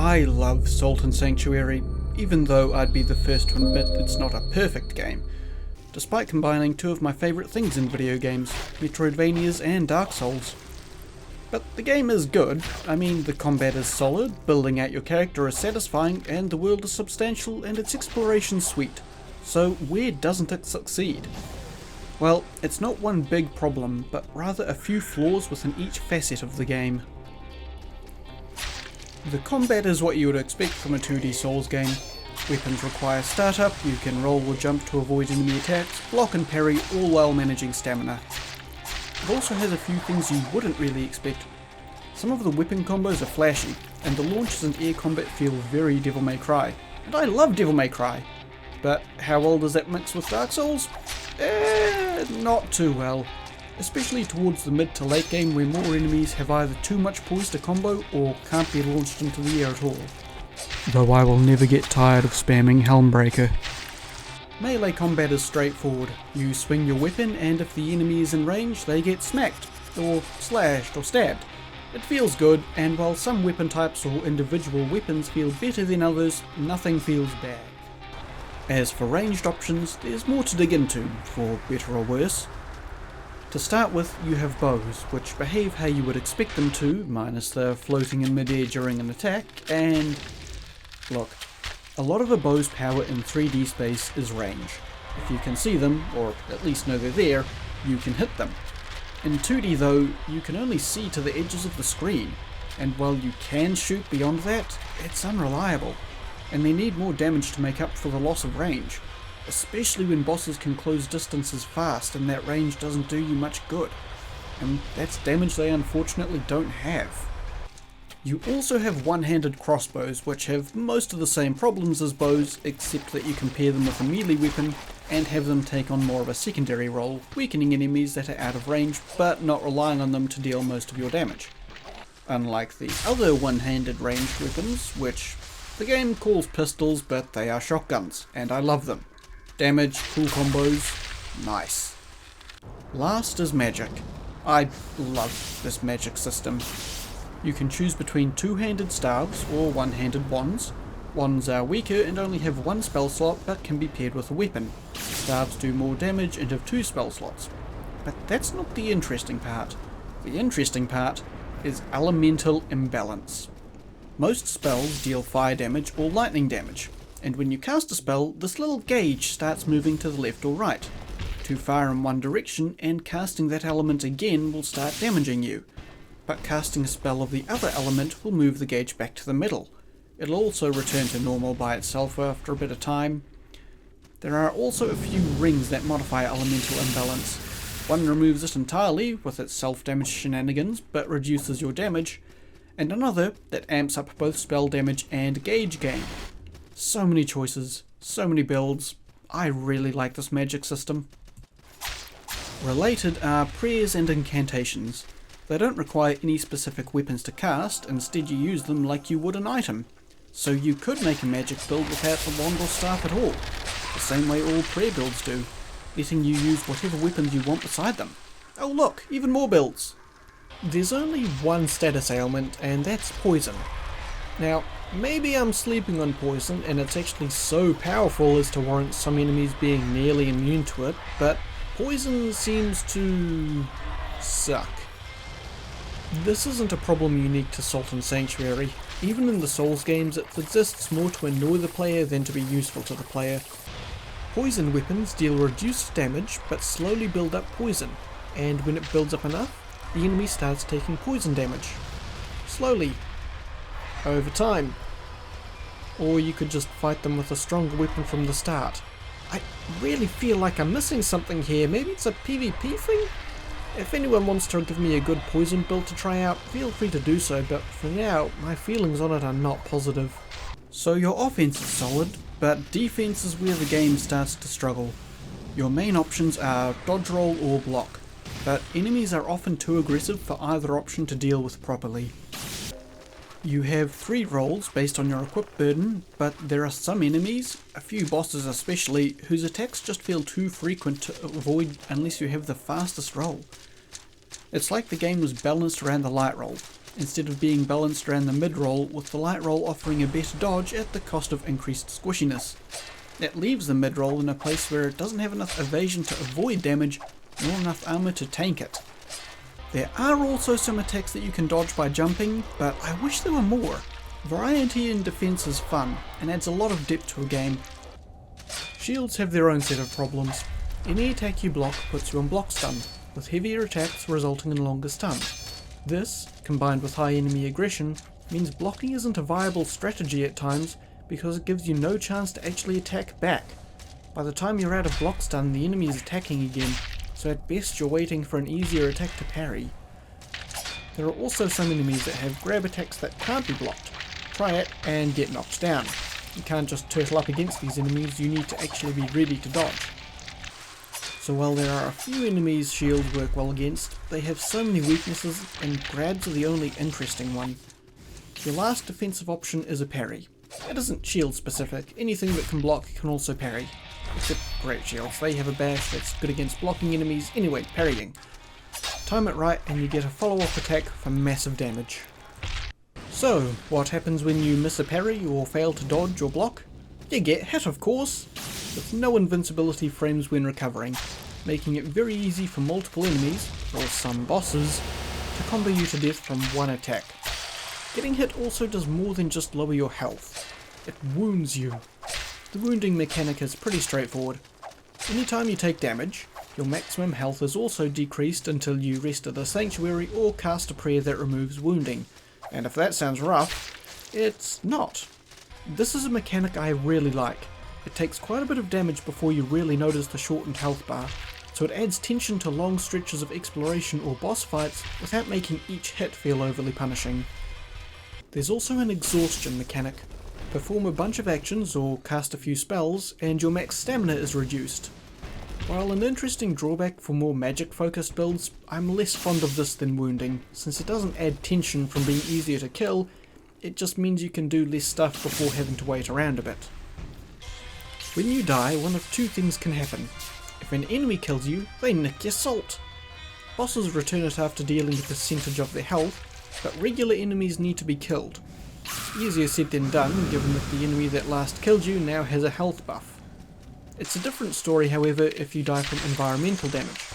I love Salt and Sanctuary, even though I'd be the first to admit it's not a perfect game, despite combining two of my favourite things in video games, Metroidvanias and Dark Souls. But the game is good. I mean, the combat is solid, building out your character is satisfying, and the world is substantial and its exploration sweet. So where doesn't it succeed? Well, it's not one big problem, but rather a few flaws within each facet of the game. The combat is what you would expect from a 2D Souls game. Weapons require startup, you can roll or jump to avoid enemy attacks, block and parry, all while managing stamina. It also has a few things you wouldn't really expect. Some of the weapon combos are flashy, and the launches and air combat feel very Devil May Cry. And I love Devil May Cry! But how well does that mix with Dark Souls? Not too well. Especially towards the mid to late game where more enemies have either too much poise to combo or can't be launched into the air at all. Though I will never get tired of spamming Helmbreaker. Melee combat is straightforward. You swing your weapon and if the enemy is in range they get smacked, or slashed or stabbed. It feels good, and while some weapon types or individual weapons feel better than others, nothing feels bad. As for ranged options, there's more to dig into, for better or worse. To start with, you have bows, which behave how you would expect them to, minus the floating in midair during an attack, and... look, a lot of a bow's power in 3D space is range. If you can see them, or at least know they're there, you can hit them. In 2D though, you can only see to the edges of the screen, and while you can shoot beyond that, it's unreliable, and they need more damage to make up for the loss of range. Especially when bosses can close distances fast and that range doesn't do you much good. And that's damage they unfortunately don't have. You also have one-handed crossbows, which have most of the same problems as bows, except that you can pair them with a melee weapon and have them take on more of a secondary role, weakening enemies that are out of range, but not relying on them to deal most of your damage. Unlike the other one-handed ranged weapons, which the game calls pistols, but they are shotguns, and I love them. Damage, cool combos, nice. Last is magic. I love this magic system. You can choose between two-handed staves or one-handed wands. Wands are weaker and only have one spell slot but can be paired with a weapon. Staves do more damage and have two spell slots. But that's not the interesting part. The interesting part is elemental imbalance. Most spells deal fire damage or lightning damage, and when you cast a spell, this little gauge starts moving to the left or right. Too far in one direction and casting that element again will start damaging you, but casting a spell of the other element will move the gauge back to the middle. It'll also return to normal by itself after a bit of time. There are also a few rings that modify elemental imbalance. One removes it entirely with its self-damage shenanigans but reduces your damage, and another that amps up both spell damage and gauge gain. So many choices, so many builds. I really like this magic system. Related are prayers and incantations. They don't require any specific weapons to cast, instead you use them like you would an item. So you could make a magic build without the wand or staff at all, the same way all prayer builds do, letting you use whatever weapons you want beside them. Oh look, even more builds! There's only one status ailment, and that's poison. Now, maybe I'm sleeping on poison and it's actually so powerful as to warrant some enemies being nearly immune to it, but poison seems to suck. This isn't a problem unique to Salt and Sanctuary. Even in the Souls games it exists more to annoy the player than to be useful to the player. Poison weapons deal reduced damage but slowly build up poison, and when it builds up enough, the enemy starts taking poison damage. Slowly. Over time. Or you could just fight them with a stronger weapon from the start. I really feel like I'm missing something here. Maybe it's a PvP thing? If anyone wants to give me a good poison build to try out, feel free to do so, but for now, my feelings on it are not positive. So your offense is solid, but defense is where the game starts to struggle. Your main options are dodge roll or block, but enemies are often too aggressive for either option to deal with properly. You have 3 rolls based on your equip burden, but there are some enemies, a few bosses especially, whose attacks just feel too frequent to avoid unless you have the fastest roll. It's like the game was balanced around the light roll. instead of being balanced around the mid-roll, with the light roll offering a better dodge at the cost of increased squishiness. That leaves the mid-roll in a place where it doesn't have enough evasion to avoid damage, nor enough armor to tank it. There are also some attacks that you can dodge by jumping, but I wish there were more. Variety in defense is fun, and adds a lot of depth to a game. Shields have their own set of problems. Any attack you block puts you on block stun, with heavier attacks resulting in longer stun. This, combined with high enemy aggression, means blocking isn't a viable strategy at times because it gives you no chance to actually attack back. By the time you're out of block stun, the enemy is attacking again, so at best you're waiting for an easier attack to parry. There are also some enemies that have grab attacks that can't be blocked. Try it and get knocked down. You can't just turtle up against these enemies, you need to actually be ready to dodge. So while there are a few enemies shields work well against, they have so many weaknesses and grabs are the only interesting one. Your last defensive option is a parry. It isn't shield specific, anything that can block can also parry. Except great shields, they have a bash that's good against blocking enemies, anyway, parrying. Time it right and you get a follow-up attack for massive damage. So, what happens when you miss a parry or fail to dodge or block? You get hit, of course, with no invincibility frames when recovering, making it very easy for multiple enemies, or some bosses, to combo you to death from one attack. Getting hit also does more than just lower your health. It wounds you. The wounding mechanic is pretty straightforward. Anytime you take damage, your maximum health is also decreased until you rest at a sanctuary or cast a prayer that removes wounding. And if that sounds rough, it's not. This is a mechanic I really like. It takes quite a bit of damage before you really notice the shortened health bar, so it adds tension to long stretches of exploration or boss fights without making each hit feel overly punishing. There's also an exhaustion mechanic. Perform a bunch of actions or cast a few spells and your max stamina is reduced. While an interesting drawback for more magic focused builds, I'm less fond of this than wounding, since it doesn't add tension from being easier to kill, it just means you can do less stuff before having to wait around a bit. When you die, one of two things can happen. If an enemy kills you, they nick your salt. Bosses return it after dealing a percentage of their health, but regular enemies need to be killed. Easier said than done, given that the enemy that last killed you now has a health buff. It's a different story, however, if you die from environmental damage.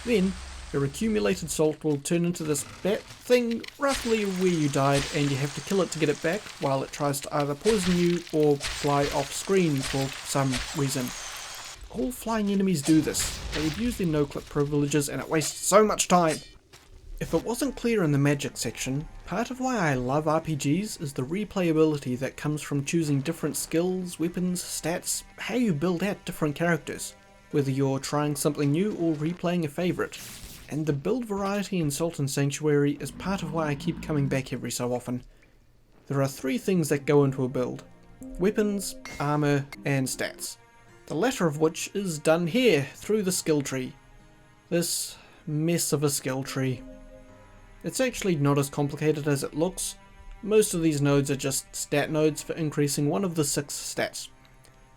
Then, your accumulated salt will turn into this bat thing roughly where you died, and you have to kill it to get it back, while it tries to either poison you or fly off screen for some reason. All flying enemies do this. They abuse their no-clip privileges and it wastes so much time. If it wasn't clear in the magic section, part of why I love RPGs is the replayability that comes from choosing different skills, weapons, stats, how you build out different characters, whether you're trying something new or replaying a favourite. And the build variety in Salt and Sanctuary is part of why I keep coming back every so often. There are three things that go into a build: weapons, armour, and stats. The latter of which is done here, through the skill tree. This mess of a skill tree. It's actually not as complicated as it looks. Most of these nodes are just stat nodes for increasing one of the 6 stats.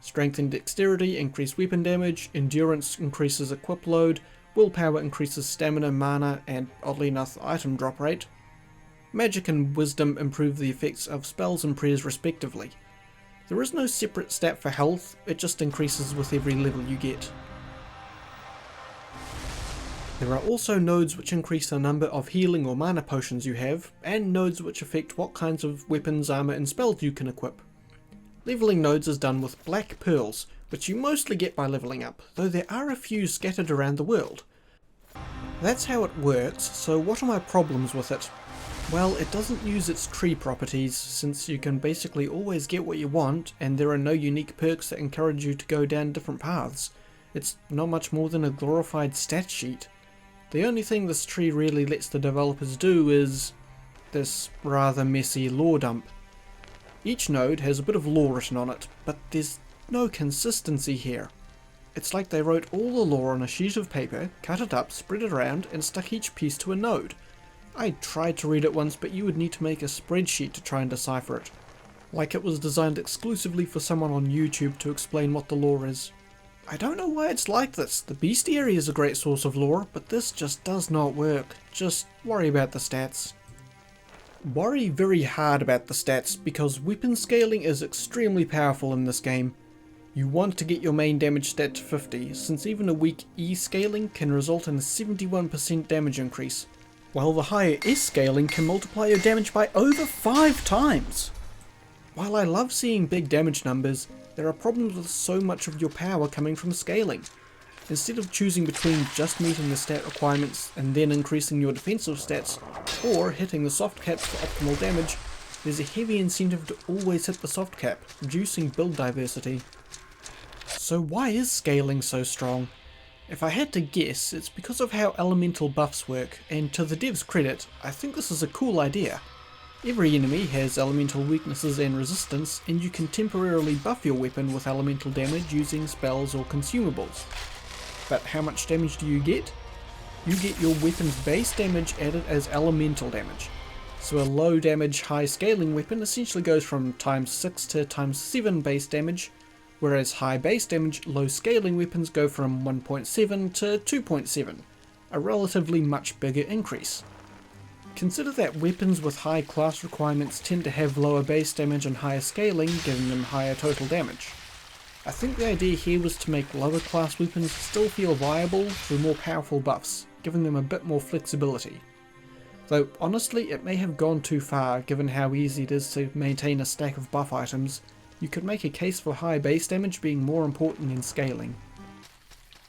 Strength and dexterity increase weapon damage, endurance increases equip load, willpower increases stamina, mana, and oddly enough item drop rate. Magic and wisdom improve the effects of spells and prayers respectively. There is no separate stat for health, it just increases with every level you get. There are also nodes which increase the number of healing or mana potions you have, and nodes which affect what kinds of weapons, armor, and spells you can equip. Leveling nodes is done with black pearls, which you mostly get by leveling up, though there are a few scattered around the world. That's how it works, so what are my problems with it? Well, it doesn't use its tree properties, since you can basically always get what you want, and there are no unique perks that encourage you to go down different paths. It's not much more than a glorified stat sheet. The only thing this tree really lets the developers do is this rather messy lore dump. Each node has a bit of lore written on it, but there's no consistency here. It's like they wrote all the lore on a sheet of paper, cut it up, spread it around, and stuck each piece to a node. I tried to read it once, but you would need to make a spreadsheet to try and decipher it. Like it was designed exclusively for someone on YouTube to explain what the lore is. I don't know why it's like this. The bestiary is a great source of lore, but this just does not work. Just worry about the stats. Worry very hard about the stats because weapon scaling is extremely powerful in this game. You want to get your main damage stat to 50, since even a weak E scaling can result in a 71% damage increase, while the higher S scaling can multiply your damage by over 5 times. While I love seeing big damage numbers, there are problems with so much of your power coming from scaling. Instead of choosing between just meeting the stat requirements and then increasing your defensive stats, or hitting the soft caps for optimal damage, there's a heavy incentive to always hit the soft cap, reducing build diversity. So why is scaling so strong? If I had to guess, it's because of how elemental buffs work, and to the devs' credit, I think this is a cool idea. Every enemy has elemental weaknesses and resistance, and you can temporarily buff your weapon with elemental damage using spells or consumables. But how much damage do you get? You get your weapon's base damage added as elemental damage. So a low damage, high scaling weapon essentially goes from times 6 to times 7 base damage, whereas high base damage, low scaling weapons go from 1.7 to 2.7, a relatively much bigger increase. Consider that weapons with high class requirements tend to have lower base damage and higher scaling, giving them higher total damage. I think the idea here was to make lower class weapons still feel viable through more powerful buffs, giving them a bit more flexibility. Though honestly it may have gone too far given how easy it is to maintain a stack of buff items. You could make a case for high base damage being more important than scaling.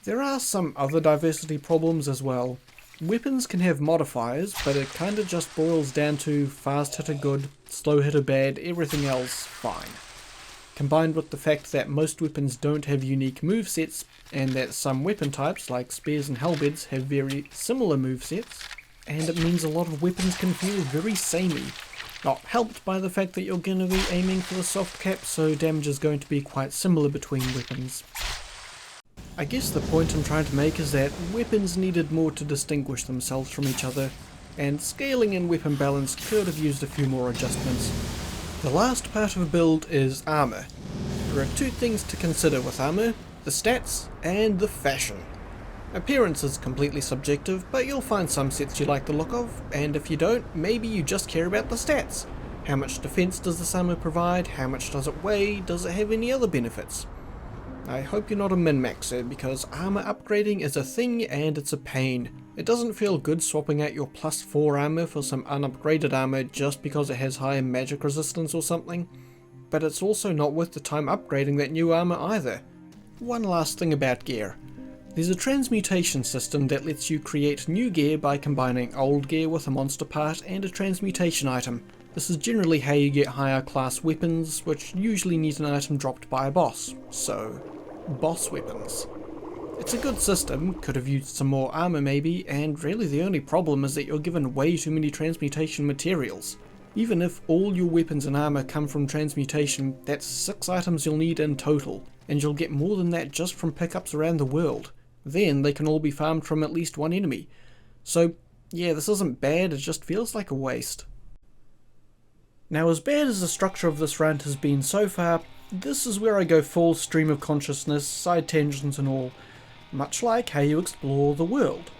There are some other diversity problems as well. Weapons can have modifiers, but it kinda just boils down to fast hitter good, slow hitter bad, everything else fine. Combined with the fact that most weapons don't have unique movesets, and that some weapon types like spears and halberds have very similar movesets, and it means a lot of weapons can feel very samey. Not helped by the fact that you're going to be aiming for the soft cap, so damage is going to be quite similar between weapons. I guess the point I'm trying to make is that weapons needed more to distinguish themselves from each other, and scaling and weapon balance could have used a few more adjustments. The last part of a build is armor. There are two things to consider with armor: the stats and the fashion. Appearance is completely subjective, but you'll find some sets you like the look of, and if you don't, maybe you just care about the stats. How much defense does this armor provide? How much does it weigh? Does it have any other benefits? I hope you're not a min-maxer, because armor upgrading is a thing and it's a pain. It doesn't feel good swapping out your plus 4 armor for some unupgraded armor just because it has higher magic resistance or something, but it's also not worth the time upgrading that new armor either. One last thing about gear. There's a transmutation system that lets you create new gear by combining old gear with a monster part and a transmutation item. This is generally how you get higher class weapons, which usually need an item dropped by a boss. So, boss weapons. It's a good system, could have used some more armor maybe, and really the only problem is that you're given way too many transmutation materials. Even if all your weapons and armor come from transmutation, that's 6 items you'll need in total, and you'll get more than that just from pickups around the world. Then they can all be farmed from at least one enemy. So yeah, this isn't bad, it just feels like a waste. Now, as bad as the structure of this rant has been so far, this is where I go full stream of consciousness, side tangents and all, much like how you explore the world.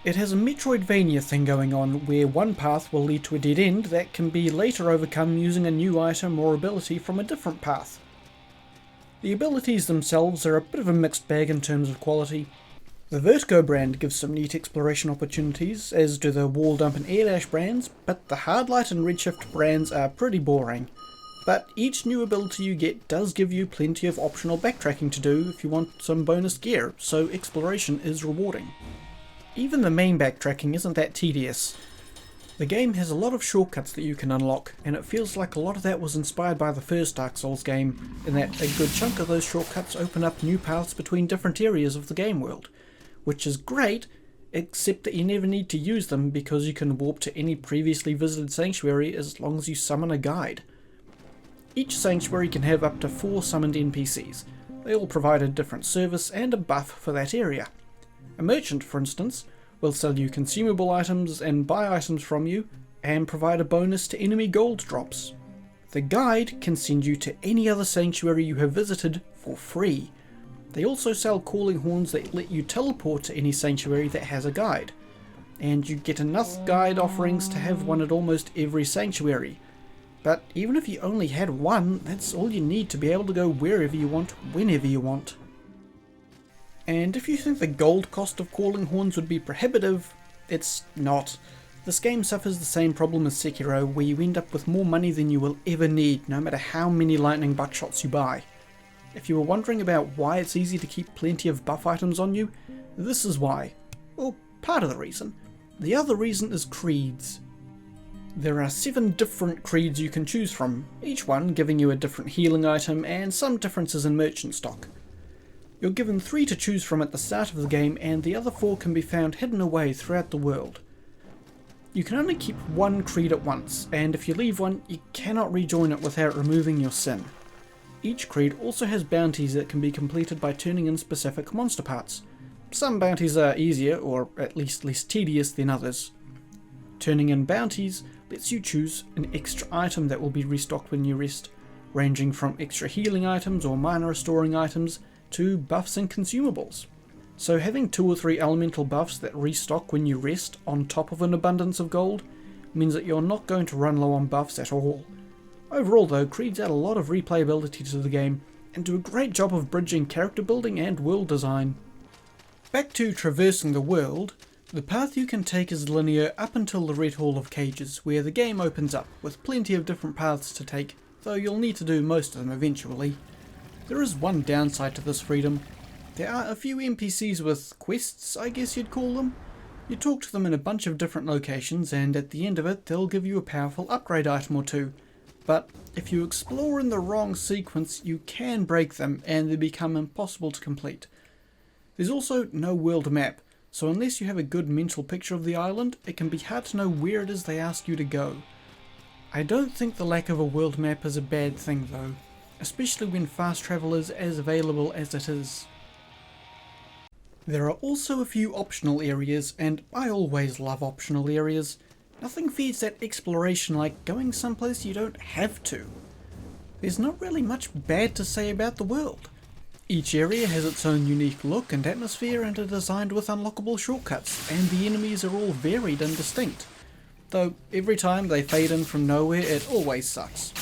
It has a Metroidvania thing going on, where one path will lead to a dead end that can be later overcome using a new item or ability from a different path. The abilities themselves are a bit of a mixed bag in terms of quality. The Vertigo brand gives some neat exploration opportunities, as do the Wall Dump and Air Dash brands, but the Hardlight and Redshift brands are pretty boring. But each new ability you get does give you plenty of optional backtracking to do if you want some bonus gear, so exploration is rewarding. Even the main backtracking isn't that tedious. The game has a lot of shortcuts that you can unlock, and it feels like a lot of that was inspired by the first Dark Souls game, in that a good chunk of those shortcuts open up new paths between different areas of the game world. Which is great, except that you never need to use them because you can warp to any previously visited sanctuary as long as you summon a guide. Each sanctuary can have up to 4 summoned NPCs. They all provide a different service and a buff for that area. A merchant, for instance, will sell you consumable items and buy items from you, and provide a bonus to enemy gold drops. The guide can send you to any other sanctuary you have visited for free. They also sell calling horns that let you teleport to any sanctuary that has a guide. and you get enough guide offerings to have one at almost every sanctuary. But even if you only had one, that's all you need to be able to go wherever you want, whenever you want. And if you think the gold cost of calling horns would be prohibitive, it's not. This game suffers the same problem as Sekiro, where you end up with more money than you will ever need, no matter how many lightning buckshots you buy. If you were wondering about why it's easy to keep plenty of buff items on you, this is why. Well, part of the reason. The other reason is creeds. There are 7 different creeds you can choose from, each one giving you a different healing item and some differences in merchant stock. You're given 3 to choose from at the start of the game, and the other 4 can be found hidden away throughout the world. You can only keep one creed at once, and if you leave one, you cannot rejoin it without removing your sin. Each creed also has bounties that can be completed by turning in specific monster parts. Some bounties are easier, or at least less tedious than others. Turning in bounties lets you choose an extra item that will be restocked when you rest, ranging from extra healing items or mana restoring items to buffs and consumables. So having 2 or 3 elemental buffs that restock when you rest on top of an abundance of gold means that you're not going to run low on buffs at all. Overall though, creeds add a lot of replayability to the game and do a great job of bridging character building and world design. Back to traversing the world, the path you can take is linear up until the Red Hall of Cages, where the game opens up with plenty of different paths to take, though you'll need to do most of them eventually. There is one downside to this freedom. There are a few NPCs with quests, I guess you'd call them. You talk to them in a bunch of different locations, and at the end of it they'll give you a powerful upgrade item or 2. But if you explore in the wrong sequence, you can break them and they become impossible to complete. There's also no world map, so unless you have a good mental picture of the island, it can be hard to know where it is they ask you to go. I don't think the lack of a world map is a bad thing though, especially when fast travel is as available as it is. There are also a few optional areas, and I always love optional areas. Nothing feeds that exploration like going someplace you don't have to. There's not really much bad to say about the world. Each area has its own unique look and atmosphere and are designed with unlockable shortcuts, and the enemies are all varied and distinct. Though every time they fade in from nowhere, it always sucks.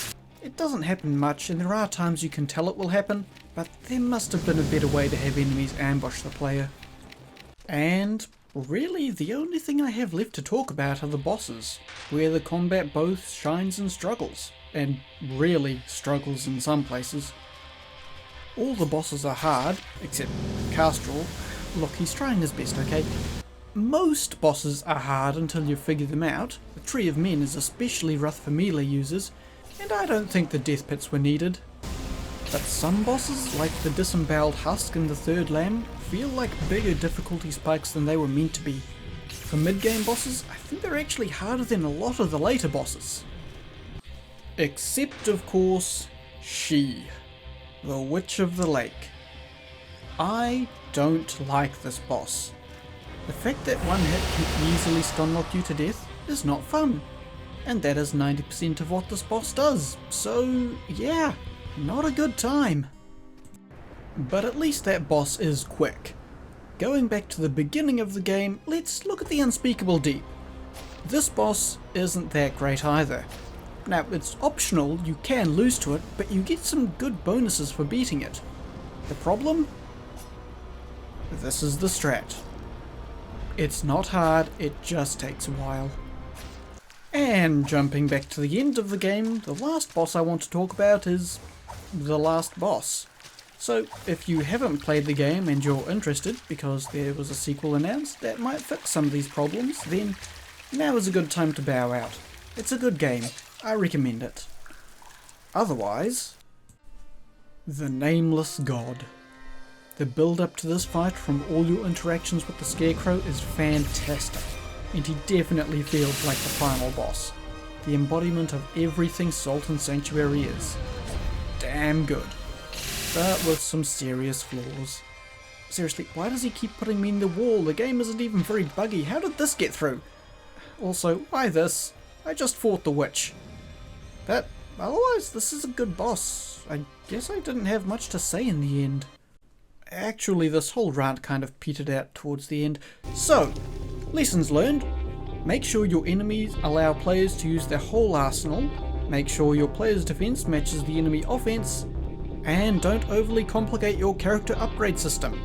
It doesn't happen much, and there are times you can tell it will happen, but there must have been a better way to have enemies ambush the player. And really, the only thing I have left to talk about are the bosses, where the combat both shines and struggles, and really struggles in some places. All the bosses are hard, except Castrol. Look, he's trying his best, okay? Most bosses are hard until you figure them out. The Tree of Men is especially rough for melee users, and I don't think the death pits were needed. But some bosses, like the disemboweled husk and the third lamb, feel like bigger difficulty spikes than they were meant to be. For mid-game bosses, I think they're actually harder than a lot of the later bosses. Except, of course, she, the Witch of the Lake. I don't like this boss. The fact that one hit can easily stunlock you to death is not fun, and that is 90% of what this boss does, so yeah, not a good time. But at least that boss is quick. Going back to the beginning of the game, let's look at the Unspeakable Deep. This boss isn't that great either. Now, it's optional, you can lose to it, but you get some good bonuses for beating it. The problem? This is the strat. It's not hard, it just takes a while. And jumping back to the end of the game, the last boss I want to talk about is the last boss. So if you haven't played the game and you're interested because there was a sequel announced that might fix some of these problems, then now is a good time to bow out. It's a good game, I recommend it. Otherwise, the Nameless God. The build up to this fight from all your interactions with the Scarecrow is fantastic, and he definitely feels like the final boss. The embodiment of everything Salt and Sanctuary is. Damn good. But with some serious flaws. Seriously, why does he keep putting me in the wall? The game isn't even very buggy. How did this get through? Also, why this? I just fought the witch. But otherwise, this is a good boss. I guess I didn't have much to say in the end. Actually, this whole rant kind of petered out towards the end. So, Lessons learned. Make sure your enemies allow players to use their whole arsenal, make sure your player's defense matches the enemy offense, and don't overly complicate your character upgrade system.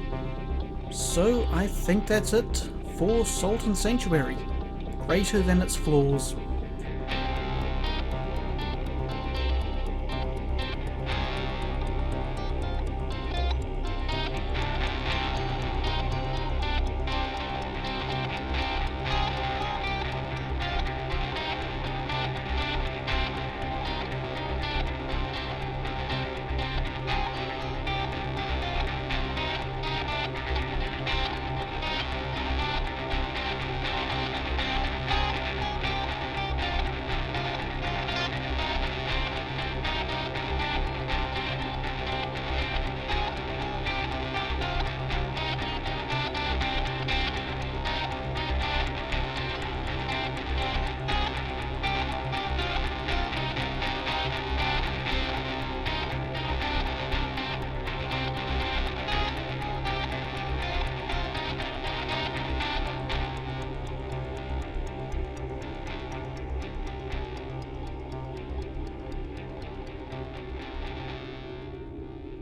So I think that's it for Salt and Sanctuary. Greater than its flaws.